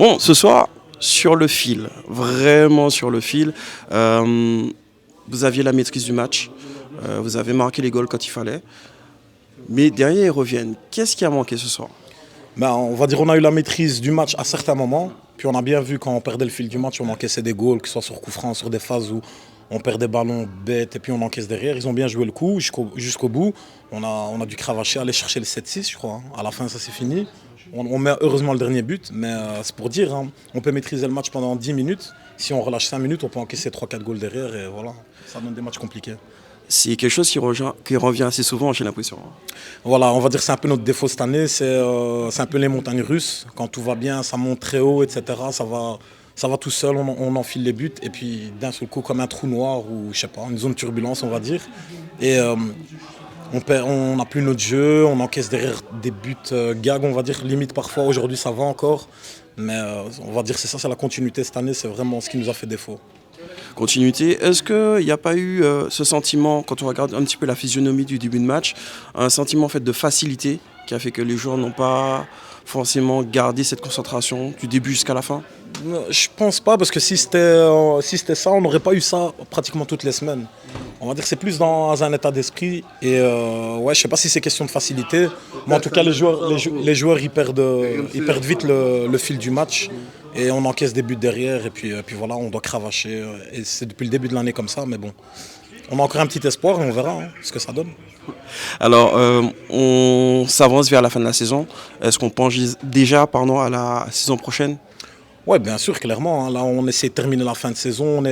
Bon, ce soir, sur le fil, vraiment sur le fil, vous aviez la maîtrise du match, vous avez marqué les goals quand il fallait, mais derrière ils reviennent. Qu'est-ce qui a manqué ce soir? On va dire qu'on a eu la maîtrise du match à certains moments. Puis on a bien vu quand on perdait le fil du match, on encaissait des goals, que ce soit sur coup franc, sur des phases où on perd des ballons bêtes et puis on encaisse derrière. Ils ont bien joué le coup jusqu'au bout. On a dû cravacher, aller chercher le 7-6, je crois. À la fin, ça c'est fini. On met heureusement le dernier but, mais c'est pour dire, hein, on peut maîtriser le match pendant 10 minutes. Si on relâche 5 minutes, on peut encaisser 3-4 goals derrière et voilà, ça donne des matchs compliqués. C'est quelque chose qui revient assez souvent, j'ai l'impression. Voilà, on va dire que c'est un peu notre défaut cette année, c'est un peu les montagnes russes. Quand tout va bien, ça monte très haut, etc. Ça va tout seul, on enfile les buts et puis d'un seul coup comme un trou noir ou je sais pas, une zone de turbulence on va dire. Et on n'a plus notre jeu, on encaisse derrière des buts gags on va dire, limite parfois aujourd'hui ça va encore. Mais on va dire que c'est la continuité cette année, c'est vraiment ce qui nous a fait défaut. Continuité, est-ce qu'il n'y a pas eu ce sentiment, quand on regarde un petit peu la physionomie du début de match, un sentiment en fait, de facilité qui a fait que les joueurs n'ont pas forcément gardé cette concentration du début jusqu'à la fin? Je pense pas, parce que si c'était ça, on n'aurait pas eu ça pratiquement toutes les semaines. On va dire que c'est plus dans un état d'esprit. Et ouais, je sais pas si c'est question de facilité. Mais en tout cas, les joueurs ils perdent vite le fil du match. Et on encaisse des buts derrière. Et puis voilà, on doit cravacher. Et c'est depuis le début de l'année comme ça. Mais bon, on a encore un petit espoir et on verra ce que ça donne. Alors, on s'avance vers la fin de la saison. Est-ce qu'on pense déjà à la saison prochaine? Oui, bien sûr, clairement. Là, on essaie de terminer la fin de saison. On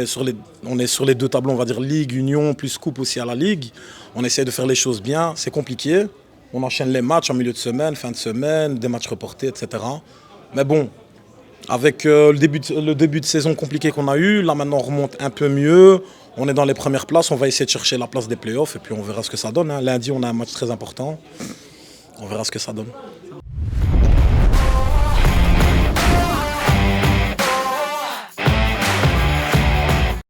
est sur les deux tableaux, on va dire Ligue, Union, plus Coupe aussi à la Ligue. On essaie de faire les choses bien. C'est compliqué. On enchaîne les matchs en milieu de semaine, fin de semaine, des matchs reportés, etc. Mais bon, avec le début de saison compliqué qu'on a eu, là maintenant on remonte un peu mieux. On est dans les premières places. On va essayer de chercher la place des playoffs et puis on verra ce que ça donne. Lundi, on a un match très important. On verra ce que ça donne.